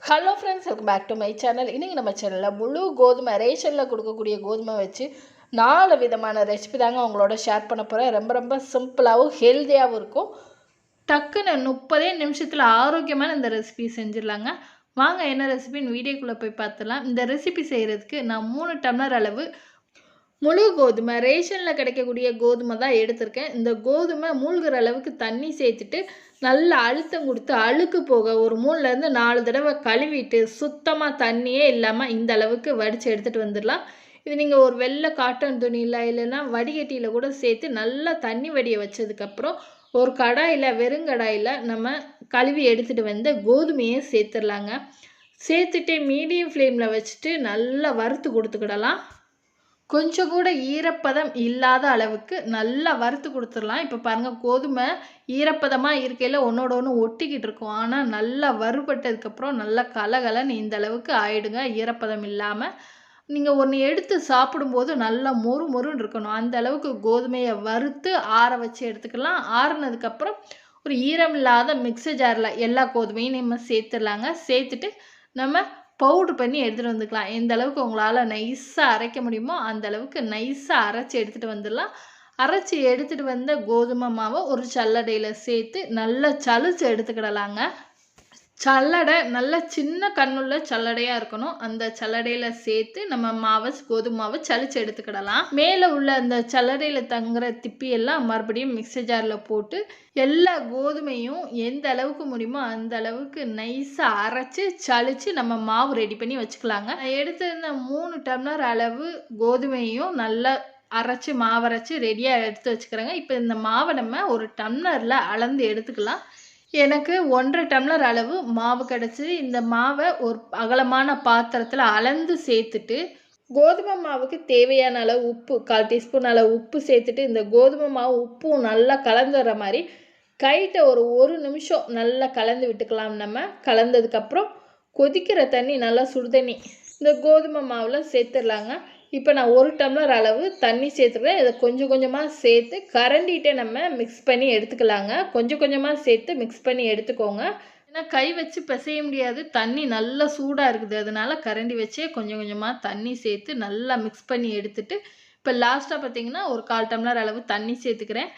Hello friends, welcome back to my channel. இன்றைக்கி நம்ம சேனலில் முழு கோதுமை ரேஷனில் கொடுக்கக்கூடிய கோதுமை வச்சு 4 விதமான ரெசிபி தாங்க அவங்களோட ஷேர் பண்ண போகிறேன். ரொம்ப ரொம்ப சிம்பிளாகவும் ஹெல்த்தியாகவும் இருக்கும். டக்குன்னு 30 நிமிஷத்தில் ஆரோக்கியமான இந்த ரெசிபி செஞ்சிடலாங்க. வாங்க என்ன ரெசிபின்னு வீடியோக்குள்ளே போய் பார்த்துலாம். இந்த ரெசிபி செய்கிறதுக்கு நான் 3 டம்ளர் அளவு முழு கோதுமை ரேஷனில் கிடைக்கக்கூடிய கோதுமை தான் எடுத்திருக்கேன். இந்த கோதுமை மூழ்கிற அளவுக்கு தண்ணி சேர்த்துட்டு நல்லா அழுத்தம் கொடுத்து அழுக்கு போக ஒரு 3லேருந்து 4 தடவை கழுவிட்டு சுத்தமாக தண்ணியே இல்லாமல் இந்த அளவுக்கு வடித்து எடுத்துகிட்டு வந்துடலாம். இது நீங்கள் ஒரு வெள்ளை காட்டன் துணியில் இல்லைன்னா வடிகட்டியில் கூட சேர்த்து நல்லா தண்ணி வடிய வச்சதுக்கப்புறம் ஒரு கடாயில் வெறுங்கடாயில் நம்ம கழுவி எடுத்துகிட்டு வந்து கோதுமையை சேர்த்துடலாங்க. சேர்த்துட்டு மீடியம் ஃப்ளேமில் வச்சுட்டு நல்லா வறுத்து கொடுத்துக்கிடலாம். கொஞ்சம் கூட ஈரப்பதம் இல்லாத அளவுக்கு நல்லா வறுத்து கொடுத்துடலாம். இப்போ பாருங்கள், கோதுமை ஈரப்பதமாக இருக்கையில் ஒன்றோட ஒன்று ஒட்டிக்கிட்டு இருக்கும். ஆனால் நல்லா வறுபட்டதுக்கப்புறம் நல்லா கலகலன்னு இந்த அளவுக்கு ஆயிடுங்க. ஈரப்பதம் இல்லாமல் நீங்கள் ஒன்று எடுத்து சாப்பிடும்போது நல்லா மொறு மொறுன்னு இருக்கணும். அந்த அளவுக்கு கோதுமையை வறுத்து ஆற வச்சு எடுத்துக்கலாம். ஆறுனதுக்கப்புறம் ஒரு ஈரம் இல்லாத மிக்ஸர் ஜாரில் எல்லா கோதுமையும் நம்ம சேர்த்துடலாங்க. சேர்த்துட்டு நம்ம பவுட்ரு பண்ணி எடுத்துகிட்டு வந்துக்கலாம். எந்த அளவுக்கு உங்களால் நைஸாக அரைக்க முடியுமோ அந்த அளவுக்கு நைஸாக அரைச்சி எடுத்துகிட்டு வந்துடலாம். அரைச்சி எடுத்துகிட்டு வந்த கோதுமை மாவை ஒரு சல்லடையில் சேர்த்து நல்லா சலிச்சு எடுத்துக்கிடலாங்க. சல்லடை நல்ல சின்ன கண்ணுள்ள சல்லடையாக இருக்கணும். அந்த சல்லடையில் சேர்த்து நம்ம கோதுமை மாவை சலிச்சு எடுத்துக்கிடலாம். மேலே உள்ள அந்த சல்லடையில் தங்குற திப்பியெல்லாம் மறுபடியும் மிக்ஸர் ஜாரில் போட்டு எல்லா கோதுமையும் எந்த அளவுக்கு முடியுமோ அந்த அளவுக்கு நைஸாக அரைச்சி சலிச்சு நம்ம மாவு ரெடி பண்ணி வச்சுக்கலாங்க. எடுத்திருந்த 3 டம்ளர் அளவு கோதுமையும் நல்லா அரைச்சி மாவரைச்சி ரெடியாக எடுத்து வச்சுக்கிறேங்க. இப்போ இந்த மாவை நம்ம ஒரு டம்ளரில் அளந்து எடுத்துக்கலாம். எனக்கு 1.5 டம்ளர் அளவு மாவு கிடச்சி. இந்த மாவை ஒரு அகலமான பாத்திரத்தில் அளந்து சேர்த்துட்டு கோதுமை மாவுக்கு தேவையான அளவு உப்பு 1/4 டீஸ்பூன் அளவு உப்பு சேர்த்துட்டு இந்த கோதுமை மாவு உப்பும் நல்லா கலந்து வர மாதிரி கைட்ட ஒரு நிமிஷம் நல்லா கலந்து விட்டுக்கலாம். நம்ம கலந்ததுக்கப்புறம் கொதிக்கிற தண்ணி நல்லா சுடுதண்ணி இந்த கோதுமை மாவில் சேர்த்துடலாங்க. இப்போ நான் 1 டம்ளர் அளவு தண்ணி சேர்த்துக்கிறேன். இதை கொஞ்சம் கொஞ்சமாக சேர்த்து கரண்டிகிட்டே நம்ம மிக்ஸ் பண்ணி எடுத்துக்கலாங்க. கொஞ்சம் கொஞ்சமாக சேர்த்து மிக்ஸ் பண்ணி எடுத்துக்கோங்க. ஏன்னா கை வச்சு பிசைய முடியாது, தண்ணி நல்லா சூடாக இருக்குது. அதனால கரண்டி வச்சே கொஞ்சம் கொஞ்சமாக தண்ணி சேர்த்து நல்லா மிக்ஸ் பண்ணி எடுத்துட்டு இப்போ லாஸ்ட்டாக பார்த்தீங்கன்னா ஒரு 1/4 டம்ளர் அளவு தண்ணி சேர்த்துக்கிறேன்.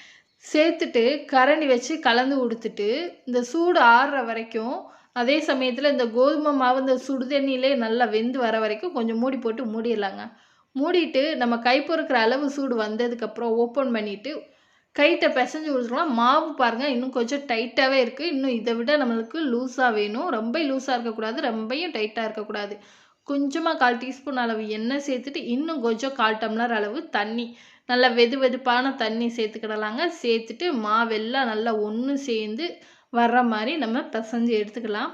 சேர்த்துட்டு கரண்டி வச்சு கலந்து கொடுத்துட்டு இந்த சூடு ஆறுற வரைக்கும், அதே சமயத்தில் இந்த கோதுமை மாவு இந்த சுடுதண்ணியிலே நல்லா வெந்து வர வரைக்கும் கொஞ்சம் மூடி போட்டு மூடிடலாங்க. மூடிட்டு நம்ம கை பொறுக்கிற அளவு சூடு வந்ததுக்கப்புறம் ஓப்பன் பண்ணிவிட்டு கைட்ட பிசைஞ்சு கொடுத்துக்கலாம். மாவு பாருங்கள் இன்னும் கொஞ்சம் டைட்டாகவே இருக்குது. இன்னும் இதை விட நம்மளுக்கு லூஸாக வேணும். ரொம்ப லூஸாக இருக்கக்கூடாது, ரொம்பையும் டைட்டாக இருக்கக்கூடாது. கொஞ்சமாக 1/4 டீஸ்பூன் அளவு எண்ணெய் சேர்த்துட்டு இன்னும் கொஞ்சம் 1/4 டம்ளர் அளவு தண்ணி, நல்லா வெதுவெதுப்பான தண்ணி சேர்த்துக்கிடலாங்க. சேர்த்துட்டு மாவெல்லாம் நல்லா ஒன்று சேர்ந்து வர்ற மாதிரி நம்ம பிசைஞ்சு எடுத்துக்கலாம்.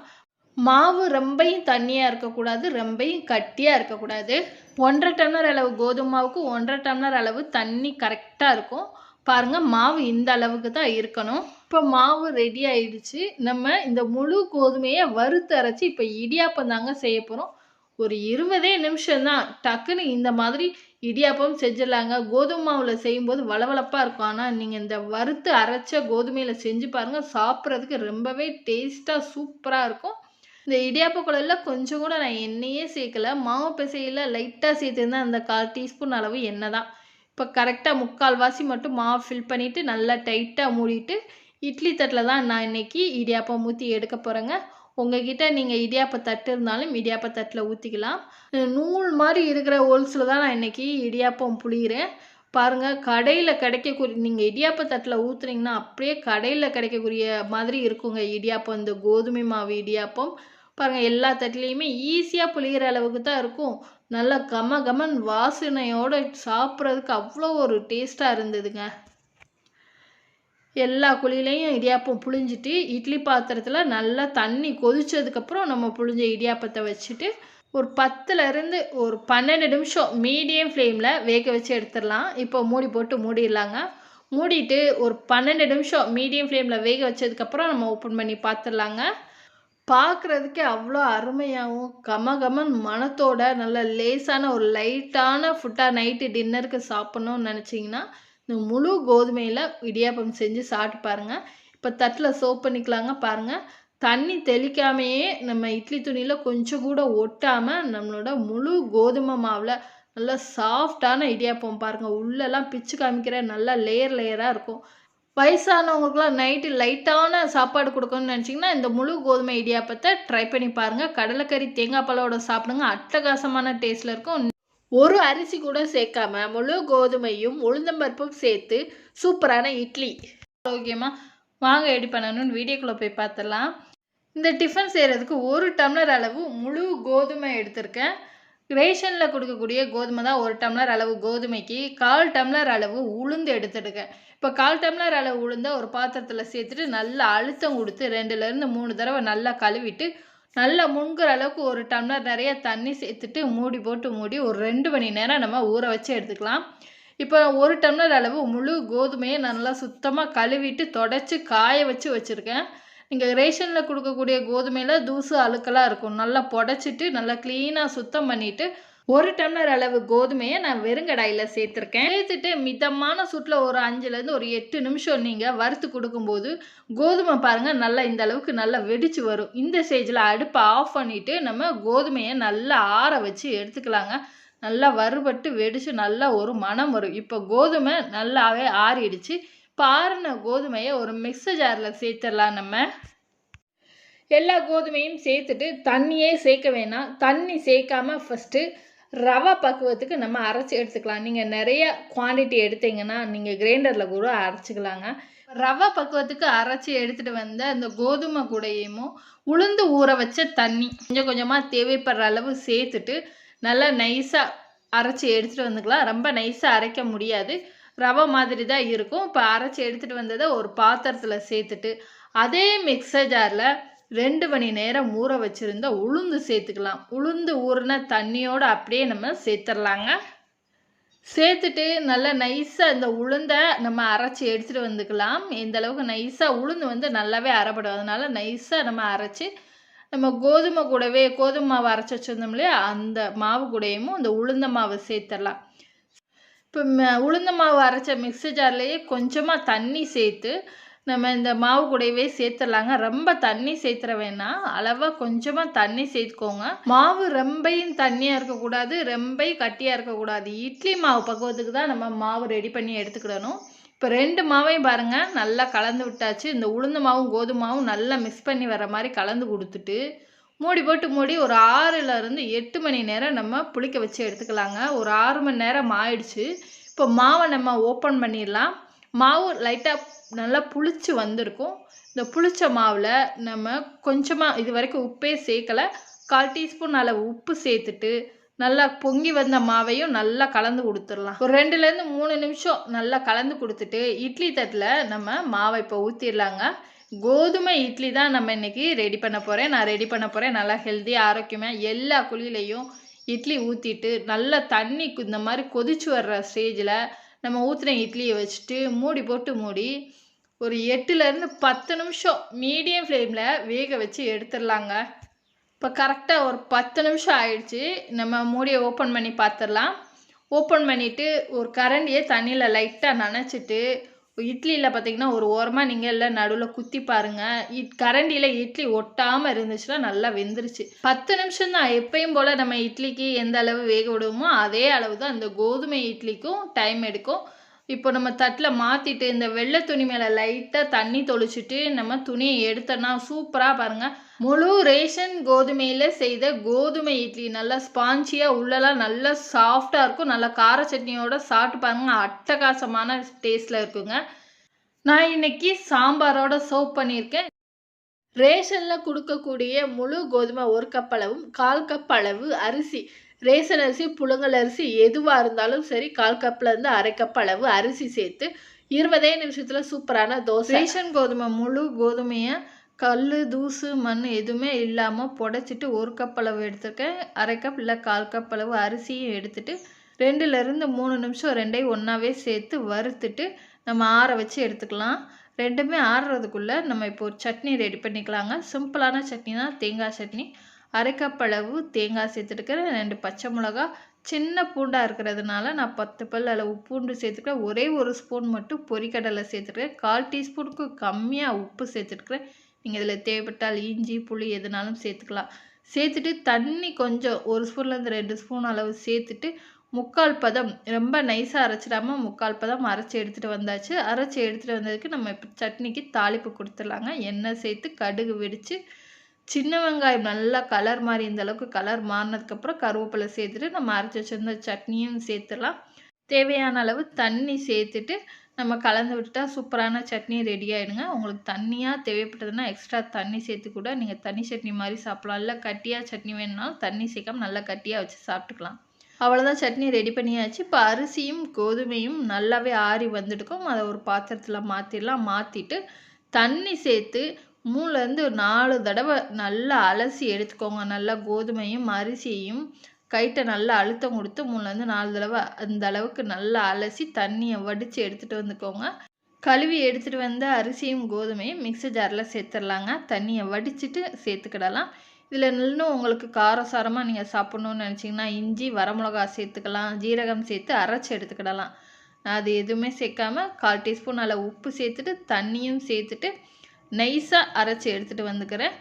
மாவு ரொம்பையும் தண்ணியாக இருக்கக்கூடாது, ரொம்பையும் கட்டியாக இருக்கக்கூடாது. 1.5 டம்ளர் அளவு கோதுமை மாவுக்கு 1.5 டம்ளர் அளவு தண்ணி கரெக்டாக இருக்கும். பாருங்கள், மாவு இந்த அளவுக்கு தான் இருக்கணும். இப்போ மாவு ரெடி ஆயிடுச்சு. நம்ம இந்த முழு கோதுமையை வறுத்து அரைச்சி இப்போ இடியாப்பம் தாங்க செய்ய போகிறோம். ஒரு 20 நிமிஷம் தான், டக்குன்னு இந்த மாதிரி இடியாப்பம் செஞ்சிடலாங்க. கோதுமை மாவில் செய்யும்போது வளவளப்பாக இருக்கும். ஆனால் நீங்கள் இந்த வறுத்து அரைச்ச கோதுமையில் செஞ்சு பாருங்கள், சாப்பிட்றதுக்கு ரொம்பவே டேஸ்ட்டாக சூப்பராக இருக்கும். இந்த இடியாப்ப குழலில் கொஞ்சம் கூட நான் எண்ணெயே சேர்க்கலை. மாவு பிசையில் லைட்டாக சேர்த்துருந்தேன். அந்த 1/4 டீஸ்பூன் அளவு எண்ணெய் தான். இப்போ கரெக்டாக 3/4 வாசி மட்டும் மாவு ஃபில் பண்ணிவிட்டு நல்லா டைட்டாக மூடிட்டு இட்லி தட்டில் தான் நான் இன்றைக்கி இடியாப்பம் ஊற்றி எடுக்க போகிறேங்க. உங்கள்கிட்ட நீங்கள் இடியாப்ப தட்டு இருந்தாலும் இடியாப்ப தட்டில் ஊற்றிக்கலாம். நூல் மாதிரி இருக்கிற ஹோல்ஸில் தான் நான் இன்றைக்கி இடியாப்பம் புளிகிறேன். பாருங்கள், கடையில் கிடைக்கக்கூடிய நீங்கள் இடியாப்ப தட்டில் ஊற்றுனீங்கன்னா அப்படியே கடையில் கிடைக்கக்கூடிய மாதிரி இருக்குங்க இடியாப்பம். இந்த கோதுமை மாவு இடியாப்பம் பாருங்கள், எல்லா தட்டிலையுமே ஈஸியாக புளிகிற அளவுக்கு தான் இருக்கும். நல்லா கமகமன் வாசனையோடு சாப்பிட்றதுக்கு அவ்வளோ ஒரு டேஸ்ட்டாக இருந்ததுங்க. எல்லா குழியிலையும் இடியாப்பம் புளிஞ்சிட்டு இட்லி பாத்திரத்தில் நல்லா தண்ணி கொதிச்சதுக்கப்புறம் நம்ம புளிஞ்ச இடியாப்பத்தை வச்சுட்டு ஒரு 10லேருந்து ஒரு 12 நிமிஷம் மீடியம் ஃப்ளேமில் வேக வச்சு எடுத்துடலாம். இப்போ மூடி போட்டு மூடிடலாங்க. மூடிட்டு ஒரு 12 நிமிஷம் மீடியம் ஃப்ளேமில் வேக வச்சதுக்கப்புறம் நம்ம ஓப்பன் பண்ணி பார்த்துடலாங்க. பார்க்குறதுக்கே அவ்வளோ அருமையாகவும் கமகமன் மணத்தோட நல்ல லேசான ஒரு லைட்டான ஃபுட்டாக நைட்டு டின்னருக்கு சாப்பிட்ணுன்னு நினச்சிங்கன்னா இந்த முழு கோதுமையில் இடியாப்பம் செஞ்சு சாப்பிட்டு பாருங்கள். இப்போ தட்டில் சர்வ் பண்ணிக்கலாங்க. பாருங்கள், தண்ணி தெளிக்காமையே நம்ம இட்லி துணியில் கொஞ்சம் கூட ஒட்டாமல் நம்மளோட முழு கோதுமை மாவில் நல்லா சாஃப்டான இடியாப்பம் பாருங்கள். உள்ளெல்லாம் பிச்சு காமிக்கிற நல்லா லேயர் லேயராக இருக்கும். வயசானவங்களுக்குலாம் நைட்டு லைட்டான சாப்பாடு கொடுக்கணும்னு நினச்சிங்கன்னா இந்த முழு கோதுமை இடியாப்பத்தை ட்ரை பண்ணி பாருங்கள். கடலைக்கறி தேங்காய் பாலோட சாப்பிடுங்க, அட்டகாசமான டேஸ்ட்டில் இருக்கும். ஒரு அரிசி கூட சேர்க்காம முழு கோதுமையும் உளுந்தம்பருப்பும் சேர்த்து சூப்பரான இட்லி ஆரோக்கியமாக வாங்க எப்படி பண்ணணும்னு வீடியோக்குள்ளே போய் பார்த்துடலாம். இந்த டிஃபன் செய்கிறதுக்கு 1 டம்ளர் அளவு முழு கோதுமை எடுத்திருக்கேன். ரேஷனில் கொடுக்கக்கூடிய கோதுமை தான் 1 டம்ளர் அளவு கோதுமைக்கு 1/4 டம்ளர் அளவு உளுந்து எடுத்துடுங்க. இப்போ 1/4 டம்ளர் அளவு உளுந்த ஒரு பாத்திரத்தில் சேர்த்துட்டு நல்லா அழுத்தம் கொடுத்து 2லேருந்து 3 தடவை நல்லா கழுவிட்டு நல்லா முங்குற அளவுக்கு 1 டம்ளர் நிறைய தண்ணி சேர்த்துட்டு மூடி போட்டு மூடி ஒரு 2 மணி நேரம் நம்ம ஊற வச்சு எடுத்துக்கலாம். இப்போ 1 டம்ளர் அளவு முழு கோதுமையை நல்லா சுத்தமாக கழுவிட்டு தொடச்சி காய வச்சு வச்சுருக்கேன். நீங்கள் ரேஷனில் கொடுக்கக்கூடிய கோதுமையில் தூசு அழுக்கெல்லாம் இருக்கும். நல்லா புடச்சிட்டு நல்லா க்ளீனாக சுத்தம் பண்ணிவிட்டு 1 டம்ளர் அளவு கோதுமையை நான் வெறுங்கடாயில் சேர்த்துருக்கேன். சேர்த்துட்டு மிதமான சூட்டில் ஒரு 5லேருந்து ஒரு 8 நிமிஷம் நீங்கள் வறுத்து கொடுக்கும்போது கோதுமை பாருங்கள் நல்லா இந்த அளவுக்கு நல்லா வெடிச்சு வரும். இந்த ஸ்டேஜில் அடுப்பை ஆஃப் பண்ணிவிட்டு நம்ம கோதுமையை நல்லா ஆற வச்சு எடுத்துக்கலாங்க. நல்லா வறுபட்டு வெடிச்சு நல்லா ஒரு மணம் வரும். இப்போ கோதுமை நல்லாவே ஆறிடுச்சு. இப்போ ஆறின கோதுமையை ஒரு மிக்ஸர் ஜாரில் சேர்த்துடலாம். நம்ம எல்லா கோதுமையும் சேர்த்துட்டு தண்ணியே சேர்க்க வேணாம். தண்ணி சேர்க்காம ஃபஸ்ட்டு ரவை பக்குவத்துக்கு நம்ம அரைச்சி எடுத்துக்கலாம். நீங்கள் நிறைய குவான்டிட்டி எடுத்தீங்கன்னா நீங்கள் கிரைண்டரில் கூட அரைச்சிக்கலாங்க. ரவை பக்குவத்துக்கு அரைச்சி எடுத்துகிட்டு வந்த அந்த கோதுமை கூடையும் உளுந்து ஊற வச்ச தண்ணி கொஞ்சம் கொஞ்சமாக தேவைப்படுற அளவு சேர்த்துட்டு நல்லா நைஸாக அரைச்சி எடுத்துகிட்டு வந்துக்கலாம். ரொம்ப நைஸாக அரைக்க முடியாது, ரவை மாதிரி தான் இருக்கும். இப்போ அரைச்சி எடுத்துகிட்டு வந்ததை ஒரு பாத்திரத்தில் சேர்த்துட்டு அதே மிக்ஸர் ஜாரில் 2 மணி நேரம் ஊற வச்சுருந்த உளுந்து சேர்த்துக்கலாம். உளுந்து ஊறின தண்ணியோடு அப்படியே நம்ம சேர்த்துடலாங்க. சேர்த்துட்டு நல்லா நைஸாக இந்த உளுந்தை நம்ம அரைச்சி எடுத்துகிட்டு வந்துக்கலாம். எந்த அளவுக்கு நைஸாக உளுந்து நல்லாவே அரைப்படும். அதனால் நைஸாக நம்ம அரைச்சி நம்ம கோதுமை கூடவே கோதுமை மாவு அரைச்சி வச்சுருந்தோம் இல்லையா, அந்த மாவு கூடையும் இந்த உளுந்த மாவை சேர்த்துடலாம். இப்போ உளுந்த மாவு அரைச்ச மிக்ஸர் ஜார்லேயே கொஞ்சமாக தண்ணி சேர்த்து நம்ம இந்த மாவு கூடவே சேர்த்துடலாங்க. ரொம்ப தண்ணி சேர்த்துற வேணாம், அளவாக கொஞ்சமாக தண்ணி சேர்த்துக்கோங்க. மாவு ரொம்பையும் தண்ணியாக இருக்கக்கூடாது, ரொம்பையும் கட்டியாக இருக்கக்கூடாது. இட்லி மாவு பக்குவத்துக்கு தான் நம்ம மாவு ரெடி பண்ணி எடுத்துக்கிடணும். இப்போ 2 மாவையும் பாருங்கள் நல்லா கலந்து விட்டாச்சு. இந்த உளுந்த மாவும் கோதுமை மாவும் நல்லா மிக்ஸ் பண்ணி வர மாதிரி கலந்து கொடுத்துட்டு மூடி போட்டு மூடி ஒரு 6லேருந்து 8 மணி நேரம் நம்ம புளிக்க வச்சு எடுத்துக்கலாங்க. ஒரு 6 மணி நேரம் ஆயிடுச்சு. இப்போ மாவை நம்ம ஓப்பன் பண்ணிடலாம். மாவு லைட்டாக நல்லா புளிச்சு வந்திருக்கும். இந்த புளிச்ச மாவில் நம்ம கொஞ்சமாக இது வரைக்கும் உப்பே சேர்க்கலை, 1/4 டீஸ்பூன் அளவு உப்பு சேர்த்துட்டு நல்லா பொங்கி வந்த மாவையும் நல்லா கலந்து கொடுத்துடலாம். ஒரு 2லேருந்து 3 நிமிஷம் நல்லா கலந்து கொடுத்துட்டு இட்லி தட்டில் நம்ம மாவை இப்போ ஊற்றிடலாங்க. கோதுமை இட்லி தான் நம்ம இன்றைக்கி ரெடி பண்ண போகிறேன். நான் ரெடி பண்ண போகிறேன் நல்லா ஹெல்த்தியாக ஆரோக்கியமாக. எல்லா குழியிலையும் இட்லி ஊற்றிட்டு நல்லா தண்ணி இந்த மாதிரி கொதிச்சு வர்ற ஸ்டேஜில் நம்ம ஊற்றின இட்லியை வச்சுட்டு மூடி போட்டு மூடி ஒரு 8லேருந்து 10 நிமிஷம் மீடியம் ஃப்ளேமில் வேக வச்சு எடுத்துடலாங்க. இப்போ கரெக்டாக ஒரு 10 நிமிஷம் ஆயிடுச்சு. நம்ம மூடியை ஓப்பன் பண்ணி பார்த்துடலாம். ஓப்பன் பண்ணிவிட்டு ஒரு கரண்டியை தண்ணியில் லைட்டாக நனைச்சிட்டு இட்லியில் பார்த்திங்கன்னா ஒரு ஓரமாக நீங்கள் எல்லாம் நடுவில் குத்தி பாருங்கள். கரண்டியில் இட்லி ஒட்டாமல் இருந்துச்சுன்னா நல்லா வெந்துருச்சு. 10 நிமிஷம் தான். எப்பயும் போல் நம்ம இட்லிக்கு எந்த அளவு வேக விடுவோமோ அதே அளவு தான் இந்த கோதுமை இட்லிக்கும் டைம் எடுக்கும். இப்போ நம்ம தட்டில் மாற்றிட்டு இந்த வெள்ளை துணி மேலே லைட்டாக தண்ணி தொளிச்சிட்டு நம்ம துணியை எடுத்தோன்னா சூப்பராக பாருங்கள் முழு ரேஷன் கோதுமையில் செய்த கோதுமை இட்லி நல்லா ஸ்பாஞ்சியாக உள்ளெல்லாம் நல்லா சாஃப்டாக இருக்கும். நல்லா கார சட்னியோட சாப்பிட்டு பாருங்க, அட்டகாசமான டேஸ்ட்டில் இருக்குங்க. நான் இன்னைக்கு சாம்பாரோட சர்வ் பண்ணியிருக்கேன். ரேஷனில் கொடுக்கக்கூடிய முழு கோதுமை 1 கப் அளவும் 1/4 கப் அளவு அரிசி, ரேஷன் அரிசி புழுங்கல் அரிசி எதுவாக இருந்தாலும் சரி 1/4 கப்லேருந்து 1/2 கப் அளவு அரிசி சேர்த்து 20 நிமிஷத்தில் சூப்பரான தோசை. ரேஷன் கோதுமை முழு கோதுமையை கல் தூசு மண் எதுவுமே இல்லாமல் புடைச்சிட்டு 1 கப் அளவு எடுத்துருக்கேன். 1/2 கப் இல்லை 1/4 கப் அளவு அரிசியும் எடுத்துட்டு 2லேருந்து 3 நிமிஷம் ரெண்டையும் ஒன்றாவே சேர்த்து வறுத்துட்டு நம்ம ஆற வச்சு எடுத்துக்கலாம். ரெண்டுமே ஆறுறதுக்குள்ளே நம்ம இப்போ ஒரு சட்னி ரெடி பண்ணிக்கலாங்க. சிம்பிளான சட்னி தான், தேங்காய் சட்னி. 1/2 கப் அளவு தேங்காய் சேர்த்துட்டுக்கிறேன். 2 பச்சை மிளகா, சின்ன பூண்டாக இருக்கிறதுனால நான் 10 பல் அளவு பூண்டு சேர்த்துக்கிறேன். ஒரே 1 ஸ்பூன் மட்டும் பொரிக்கடலை சேர்த்துருக்கேன். 1/4 டீஸ்பூனுக்கு கம்மியாக உப்பு சேர்த்துருக்கிறேன். நீங்கள் இதில் தேவைப்பட்டால் இஞ்சி புளி எதுனாலும் சேர்த்துக்கலாம். சேர்த்துட்டு தண்ணி கொஞ்சம் 1 ஸ்பூன்லேருந்து 2 ஸ்பூன் அளவு சேர்த்துட்டு முக்கால் பதம், ரொம்ப நைஸாக அரைச்சிடாமல் முக்கால் பதம் அரைச்சி எடுத்துகிட்டு வந்தாச்சு. அரைச்சி எடுத்துகிட்டு வந்ததுக்கு நம்ம இப்போ சட்னிக்கு தாளிப்பு கொடுத்துடலாங்க. எண்ணெய் சேர்த்து கடுகு வெடித்து சின்ன வெங்காயம் நல்லா கலர் மாறி இந்த அளவுக்கு கலர் மாறினதுக்கப்புறம் கருவேப்பிலை சேர்த்துட்டு நம்ம அரைச்சி வச்சுருந்த சட்னியும் சேர்த்துடலாம். தேவையான அளவு தண்ணி சேர்த்துட்டு நம்ம கலந்து விட்டுட்டா சூப்பரான சட்னி ரெடி ஆகிடுங்க. உங்களுக்கு தண்ணியாக தேவைப்பட்டதுன்னா எக்ஸ்ட்ரா தண்ணி சேர்த்து கூட நீங்கள் தண்ணி சட்னி மாதிரி சாப்பிட்லாம். இல்லை கட்டியாக சட்னி வேணும்னாலும் தண்ணி சேர்க்காம நல்லா கட்டியாக வச்சு சாப்பிட்டுக்கலாம். அவ்வளோதான், சட்னி ரெடி பண்ணியாச்சு. இப்போ அரிசியும் கோதுமையும் நல்லாவே ஆறி வந்துட்டுக்கும். அதை ஒரு பாத்திரத்தில் மாற்றிடலாம். மாற்றிட்டு தண்ணி சேர்த்து 3லேருந்து 4 தடவை நல்லா அலசி எடுத்துக்கோங்க. நல்லா கோதுமையும் அரிசியையும் கைட்ட நல்லா அழுத்தம் கொடுத்து 3லேருந்து 4 தடவை அந்த அளவுக்கு நல்லா அலசி தண்ணியை வடித்து எடுத்துகிட்டு வந்துக்கோங்க. கழுவி எடுத்துகிட்டு வந்த அரிசியும் கோதுமையும் மிக்ஸி ஜாரில் சேர்த்துடலாங்க. தண்ணியை வடிச்சிட்டு சேர்த்துக்கிடலாம். இதில் இன்னும் உங்களுக்கு காரசாரமாக நீங்கள் சாப்பிட்ணுன்னு நினச்சிங்கன்னா இஞ்சி வரமிளகா சேர்த்துக்கலாம். ஜீரகம் சேர்த்து அரைச்சி எடுத்துக்கிடலாம். நான் அது எதுவுமே சேர்க்காம 1/4 டீஸ்பூன் அளவு உப்பு சேர்த்துட்டு தண்ணியும் சேர்த்துட்டு நைஸாக அரைச்சி எடுத்துகிட்டு வந்துக்கிறேன்.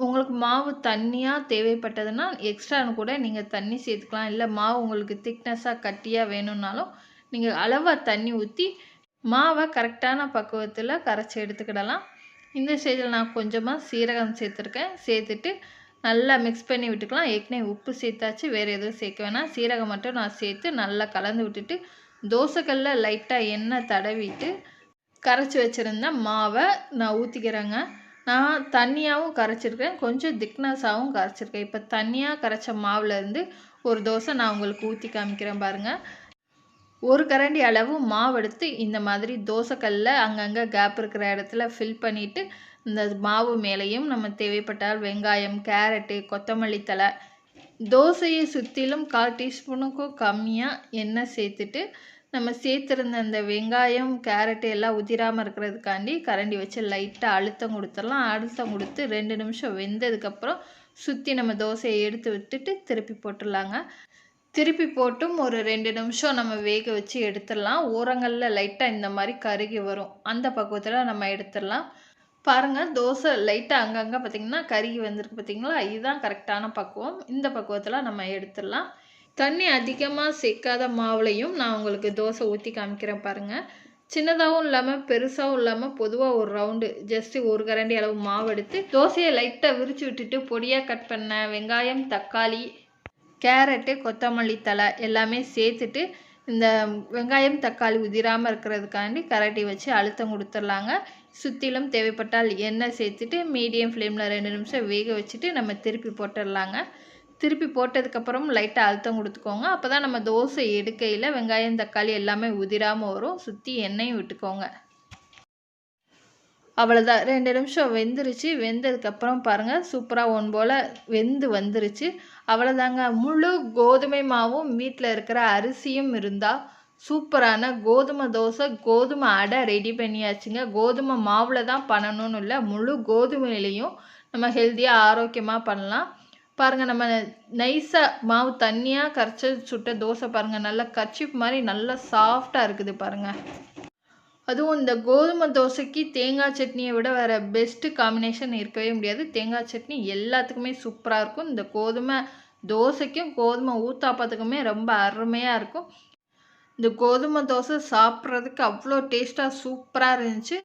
உங்களுக்கு மாவு தண்ணியாக தேவைப்பட்டதுன்னா எக்ஸ்ட்ரானு கூட நீங்கள் தண்ணி சேர்த்துக்கலாம். இல்லை மாவு உங்களுக்கு திக்னஸாக கட்டியாக வேணும்னாலும் நீங்கள் அளவாக தண்ணி ஊற்றி மாவை கரெக்டான பக்குவத்தில் கரைச்சி எடுத்துக்கிடலாம். இந்த ஸ்டேஜில் நான் கொஞ்சமாக சீரகம் சேர்த்துருக்கேன். சேர்த்துட்டு நல்லா மிக்ஸ் பண்ணி விட்டுக்கலாம். ஏற்கனவே உப்பு சேர்த்தாச்சு, வேறு எதுவும் சேர்க்க வேணாம். சீரகம் மட்டும் நான் சேர்த்து நல்லா கலந்து விட்டுட்டு தோசைக்கல்ல லைட்டாக எண்ணெய் தடவிட்டு கரைச்சி வச்சுருந்த மாவை நான் ஊற்றிக்கிறேங்க. நான் தண்ணியாகவும் கரைச்சிருக்கேன், கொஞ்சம் திக்னஸாகவும் கரைச்சிருக்கேன். இப்போ தண்ணியாக கரைச்ச மாவுலேருந்து ஒரு தோசை நான் உங்களுக்கு ஊற்றி காமிக்கிறேன் பாருங்கள். 1 கரண்டி அளவு மாவு எடுத்து இந்த மாதிரி தோசைக்கல்ல அங்கங்கே கேப் இருக்கிற இடத்துல ஃபில் பண்ணிவிட்டு இந்த மாவு மேலேயும் நம்ம தேவைப்பட்டால் வெங்காயம், கேரட்டு, கொத்தமல்லி தழை, தோசையை சுற்றிலும் 1/4 டீஸ்பூனுக்கும் கம்மியாக எண்ணெய் சேர்த்துட்டு நம்ம சேர்த்துருந்த அந்த வெங்காயம் கேரட்டு எல்லாம் உதிராமல் இருக்கிறதுக்காண்டி கரண்டி வச்சு லைட்டாக அழுத்தம் கொடுத்துடலாம். அழுத்தம் கொடுத்து 2 நிமிஷம் வெந்ததுக்கப்புறம் சுற்றி நம்ம தோசையை எடுத்து விட்டுட்டு திருப்பி போட்டுடலாங்க. திருப்பி போட்டும் ஒரு 2 நிமிஷம் நம்ம வேக வச்சு எடுத்துடலாம். ஓரங்களில் லைட்டாக இந்த மாதிரி கருகி வரும், அந்த பக்குவத்தில் நம்ம எடுத்துடலாம். பாருங்கள், தோசை லைட்டாக அங்கங்கே பார்த்திங்கன்னா கருகி வந்திருக்கு பார்த்திங்களா, இதுதான் கரெக்டான பக்குவம். இந்த பக்குவத்தில் நம்ம எடுத்துடலாம். தண்ணி அதிகமாக சேர்க்காத மாவுலையும் நான் உங்களுக்கு தோசை ஊற்றி காமிக்கிறேன் பாருங்கள். சின்னதாகவும் இல்லாமல் பெருசாகவும் இல்லாமல் பொதுவாக ஒரு ரவுண்டு ஜஸ்ட்டு 1 கரண்டி அளவு மாவு எடுத்து தோசையை லைட்டாக விரித்து விட்டுட்டு பொடியாக கட் பண்ண வெங்காயம், தக்காளி, கேரட்டு, கொத்தமல்லி தழை எல்லாமே சேர்த்துட்டு இந்த வெங்காயம் தக்காளி உதிராமல் இருக்கிறதுக்காண்டி கரண்டி வச்சு அழுத்தம் கொடுத்துடலாங்க. சுற்றிலும் தேவைப்பட்டால் எண்ணெய் சேர்த்துட்டு மீடியம் ஃப்ளேமில் 2 நிமிஷம் வேக வச்சுட்டு நம்ம திருப்பி போட்டுடலாங்க. திருப்பி போட்டதுக்கப்புறம் லைட்டாக அழுத்தம் கொடுத்துக்கோங்க. அப்போ தான் நம்ம தோசை எடுக்கையில் வெங்காயம் தக்காளி எல்லாமே உதிராமல் வரும். சுற்றி எண்ணெயும் விட்டுக்கோங்க. அவ்வளோதான், 2 நிமிஷம் வெந்துருச்சு. வெந்ததுக்கப்புறம் பாருங்கள் சூப்பராக ஒன் போல் வெந்து வந்துருச்சு. அவ்வளோதாங்க, முழு கோதுமை மாவும் வீட்டில் இருக்கிற அரிசியும் இருந்தால் சூப்பரான கோதுமை தோசை, கோதுமை அடை ரெடி பண்ணியாச்சுங்க. கோதுமை மாவில் தான் பண்ணணும்னு இல்லை, முழு கோதுமையிலையும் நம்ம ஹெல்த்தியாக ஆரோக்கியமாக பண்ணலாம். பாருங்கள், நம்ம நைஸாக மாவு தண்ணியாக கரைச்சி சுட்ட தோசை பாருங்கள், நல்லா கர்ச்சிப் மாதிரி நல்லா சாஃப்டாக இருக்குது பாருங்கள். அதுவும் இந்த கோதுமை தோசைக்கு தேங்காய் சட்னியை விட வேறு பெஸ்ட்டு காம்பினேஷன் இருக்கவே முடியாது. தேங்காய் சட்னி எல்லாத்துக்குமே சூப்பராக இருக்கும். இந்த கோதுமை தோசைக்கும் கோதுமை ஊத்தாப்பத்துக்குமே ரொம்ப அருமையாக இருக்கும். இந்த கோதுமை தோசை சாப்பிட்றதுக்கு அவ்வளோ டேஸ்ட்டாக சூப்பராக இருந்துச்சு.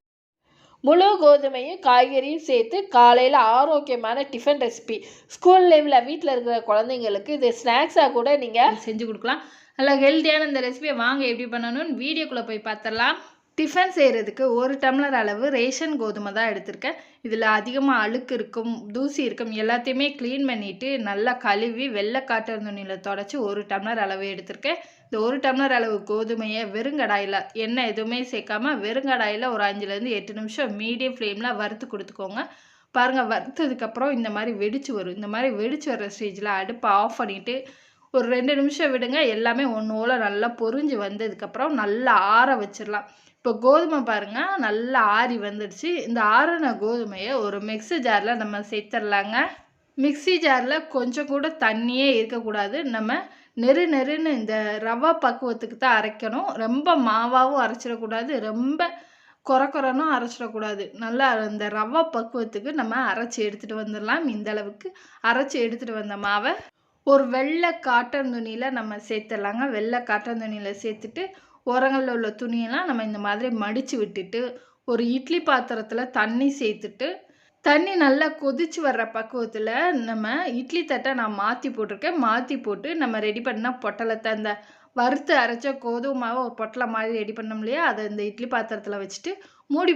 முழு கோதுமையும் காய்கறியும் சேர்த்து காலையில் ஆரோக்கியமான டிஃபன் ரெசிபி. ஸ்கூல் லைவில் வீட்டில் இருக்கிற குழந்தைங்களுக்கு இது ஸ்நாக்ஸாக கூட நீங்கள் செஞ்சு கொடுக்கலாம். நல்லா ஹெல்த்தியான இந்த ரெசிபியை வாங்க எப்படி பண்ணணும்னு வீடியோக்குள்ளே போய் பார்த்துடலாம். டிஃபன் செய்கிறதுக்கு 1 டம்ளர் அளவு ரேஷன் கோதுமை தான் எடுத்திருக்கேன். இதில் அதிகமாக அழுக்கு இருக்கும், தூசி இருக்கும், எல்லாத்தையுமே க்ளீன் பண்ணிவிட்டு நல்லா கழுவி வெள்ளை காட்டன் துணியில் தொடச்சி 1 டம்ளர் அளவு எடுத்திருக்கேன். இந்த 1 டம்ளர் அளவு கோதுமையை வெறுங்கடாயில் எண்ணெய் எதுவுமே சேர்க்காம வெறுங்கடாயில் ஒரு 5லேருந்து 8 நிமிஷம் மீடியம் ஃப்ளேமில் வறுத்து கொடுத்துக்கோங்க. பாருங்கள், வறுத்ததுக்கப்புறம் இந்த மாதிரி வெடிச்சு வரும். இந்த மாதிரி வெடிச்சு வர்ற ஸ்டேஜில் அடுப்பை ஆஃப் பண்ணிவிட்டு ஒரு 2 நிமிஷம் விடுங்க. எல்லாமே ஒன்று போல் நல்லா பொரிஞ்சு வந்ததுக்கப்புறம் நல்லா ஆற வச்சிடலாம். இப்போ கோதுமை பாருங்கள் நல்லா ஆறி வந்துடுச்சு. இந்த ஆறின கோதுமையை ஒரு மிக்ஸி ஜாரில் நம்ம சேர்த்துடலாங்க. மிக்ஸி ஜாரில் கொஞ்சம் கூட தண்ணியே இருக்கக்கூடாது. நம்ம நெருன்னு இந்த ரவா பக்குவத்துக்கு தான் அரைக்கணும். ரொம்ப மாவாகவும் அரைச்சிடக்கூடாது, ரொம்ப கொரன்னு அரைச்சிடக்கூடாது. நல்லா அந்த ரவை பக்குவத்துக்கு நம்ம அரைச்சி எடுத்துகிட்டு வந்துடலாம். இந்த அளவுக்கு அரைச்சி எடுத்துகிட்டு வந்த மாவை ஒரு வெள்ளை காட்டன் துணியில் நம்ம சேர்த்துடலாங்க. வெள்ளை காட்டன் துணியில் சேர்த்துட்டு ஓரங்களில் உள்ள துணியெல்லாம் நம்ம இந்த மாதிரி மடித்து விட்டுட்டு ஒரு இட்லி பாத்திரத்தில் தண்ணி சேர்த்துட்டு தண்ணி நல்லா கொதிச்சு வர்ற பக்குவத்தில் நம்ம இட்லி தட்டை நான் மாற்றி போட்டிருக்கேன். மாற்றி போட்டு நம்ம ரெடி பண்ண பொட்டலத்தை அந்த வறுத்து அரைச்ச கோதுமை மாவை ஒரு பொட்டலை மாதிரி ரெடி பண்ணோம் இல்லையா, அதை இந்த இட்லி பாத்திரத்தில் வச்சுட்டு மூடி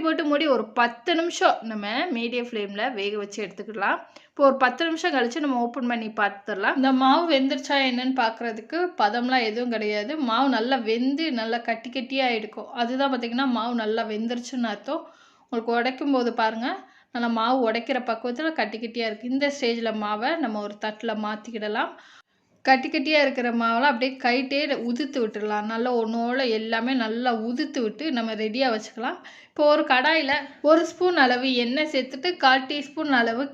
ஒரு 10 நிமிஷம் நம்ம மீடியம் ஃப்ளேமில் வேக வச்சு எடுத்துக்கலாம். இப்போ ஒரு 10 நிமிஷம் கழித்து நம்ம ஓப்பன் பண்ணி பார்த்துடலாம். இந்த மாவு வெந்துருச்சா என்னன்னு பார்க்குறதுக்கு பதம்லாம் எதுவும் கிடையாது. மாவு நல்லா வெந்து நல்லா கட்டி கட்டியாக எடுக்கும். அதுதான் பார்த்திங்கன்னா மாவு நல்லா வெந்துருச்சுன்னு அர்த்தம். உங்களுக்கு உடைக்கும் போது பாருங்கள், நல்லா மாவு உடைக்கிற பக்குவத்தில் கட்டி கட்டியாக இருக்குது. இந்த ஸ்டேஜில் மாவை நம்ம ஒரு தட்டில் மாற்றிக்கிடலாம். கட்டி கட்டியாக இருக்கிற மாவெல்லாம் அப்படியே கைட்டே உதுத்து விட்டுடலாம். நல்லா ஒன்றோட எல்லாமே நல்லா உதுத்து விட்டு நம்ம ரெடியாக வச்சுக்கலாம். இப்போ ஒரு கடாயில் 1 ஸ்பூன் அளவு எண்ணெய் சேர்த்துட்டு 1/4 டீஸ்பூன் அளவு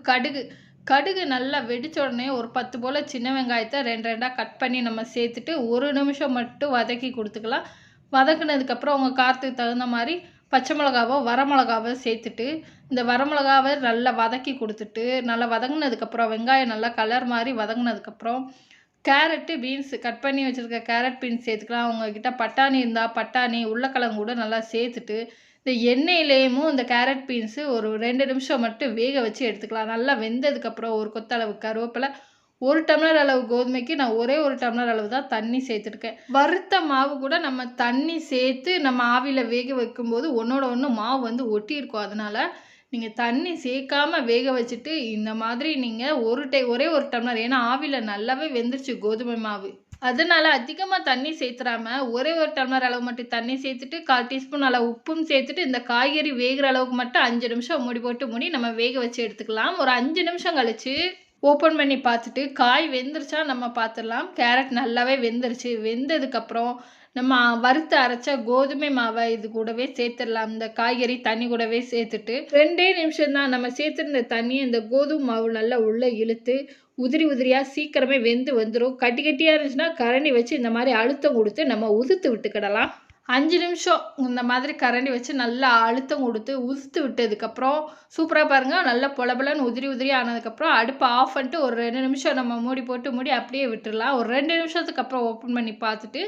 கடுகு நல்லா வெடித்த உடனே ஒரு 10 போல் சின்ன வெங்காயத்தை 2 கட் பண்ணி நம்ம சேர்த்துட்டு 1 நிமிஷம் மட்டும் வதக்கி கொடுத்துக்கலாம். வதக்குனதுக்கப்புறம் உங்கள் காரத்துக்கு தகுந்த மாதிரி பச்சை மிளகாவோ வரமிளகாவோ சேர்த்துட்டு இந்த வரமிளகாவை நல்லா வதக்கி கொடுத்துட்டு நல்லா வதங்கினதுக்கப்புறம் வெங்காயம் நல்லா கலர் மாதிரி வதங்கினதுக்கப்புறம் கேரட்டு பீன்ஸ் கட் பண்ணி வச்சுருக்க கேரட் பீன்ஸ் சேர்த்துக்கலாம். உங்ககிட்ட பட்டாணி இருந்தால் பட்டாணி உருளைக்கிழங்கு கூட நல்லா சேர்த்துட்டு இந்த எண்ணெயிலேயும் இந்த கேரட் பீன்ஸு ஒரு 2 நிமிஷம் மட்டும் வேக வச்சு எடுத்துக்கலாம். நல்லா வெந்ததுக்கப்புறம் ஒரு கொத்தளவு கருவேப்பிலை, 1 டம்ளர் அளவு கோதுமைக்கு நான் ஒரே 1 டம்ளர் அளவு தான் தண்ணி சேர்த்துருக்கேன். வறுத்த மாவு கூட நம்ம தண்ணி சேர்த்து நம்ம ஆவியில் வேக வைக்கும்போது ஒன்றோட ஒன்று மாவு வந்து ஒட்டி இருக்கும். அதனால் நீங்கள் தண்ணி சேர்க்காமல் வேக வச்சுட்டு இந்த மாதிரி நீங்கள் ஒரே ஒரு டம்ளர், ஏன்னா ஆவியில் நல்லாவே வெந்துருச்சு கோதுமை மாவு, அதனால் அதிகமாக தண்ணி சேர்த்துறாம ஒரே ஒரு டம்ளர் அளவு மட்டும் தண்ணி சேர்த்துட்டு 1/4 டீஸ்பூன் அளவு உப்பும் சேர்த்துட்டு இந்த காய்கறி வேகிற அளவுக்கு மட்டும் 5 நிமிஷம் மூடி நம்ம வேக வச்சு எடுத்துக்கலாம். ஒரு 5 நிமிஷம் கழிச்சு ஓப்பன் பண்ணி பார்த்துட்டு காய் வெந்துருச்சா நம்ம பார்த்துடலாம். கேரட் நல்லாவே வெந்துருச்சு. வெந்ததுக்கப்புறம் நம்ம வறுத்து அரைச்ச கோதுமை மாவை இது கூடவே சேர்த்துடலாம். இந்த காய்கறி தண்ணி கூடவே சேர்த்துட்டு 2 நிமிஷம் தான் நம்ம சேர்த்துருந்த தண்ணியை இந்த கோதுமை மாவு நல்லா உள்ளே இழுத்து உதிரியாக சீக்கிரமே வெந்து வந்துடும். கட்டி கட்டியாக இருந்துச்சுன்னா கரண்டி வச்சு இந்த மாதிரி அழுத்தம் கொடுத்து நம்ம உதுத்து விட்டுக்கிடலாம். 5 நிமிஷம் இந்த மாதிரி கரண்டி வச்சு நல்லா அழுத்தம் கொடுத்து உதுத்து விட்டதுக்கப்புறம் சூப்பராக பாருங்கள், நல்லா பொலபலன்னு உதிரி ஆனதுக்கப்புறம் அடுப்பை ஆஃப் பண்ணிட்டு ஒரு 2 நிமிஷம் நம்ம மூடி அப்படியே விட்டுடலாம். ஒரு 2 நிமிஷத்துக்கு அப்புறம் ஓப்பன் பண்ணி பார்த்துட்டு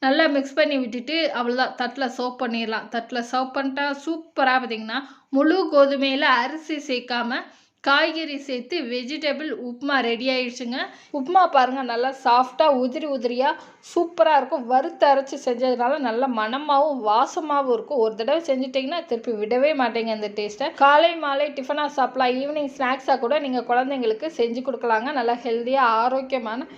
நல்லா மிக்ஸ் பண்ணி விட்டுட்டு அவ்வளோதான், தட்டில் சர்வ் பண்ணிடலாம். தட்டில் சர்வ் பண்ணிட்டா சூப்பராக பார்த்திங்கன்னா முழு கோதுமையில் அரிசி சேர்க்காம காய்கறி சேர்த்து வெஜிடபிள் உப்புமா ரெடி ஆயிடுச்சுங்க. உப்புமா பாருங்கள் நல்லா சாஃப்டாக உதிரியாக சூப்பராக இருக்கும். வறுத்து அரைச்சி செஞ்சதுனால நல்ல மணமாகவும் வாசமாகவும் இருக்கும். ஒரு தடவை செஞ்சுட்டிங்கன்னா திருப்பி விடவே மாட்டேங்க இந்த டேஸ்ட்டை. காலை மாலை டிஃபனாக சாப்பிடலாம், ஈவினிங் ஸ்நாக்ஸாக கூட நீங்கள் குழந்தைங்களுக்கு செஞ்சு கொடுக்கலாங்க. நல்லா ஹெல்த்தியாக ஆரோக்கியமான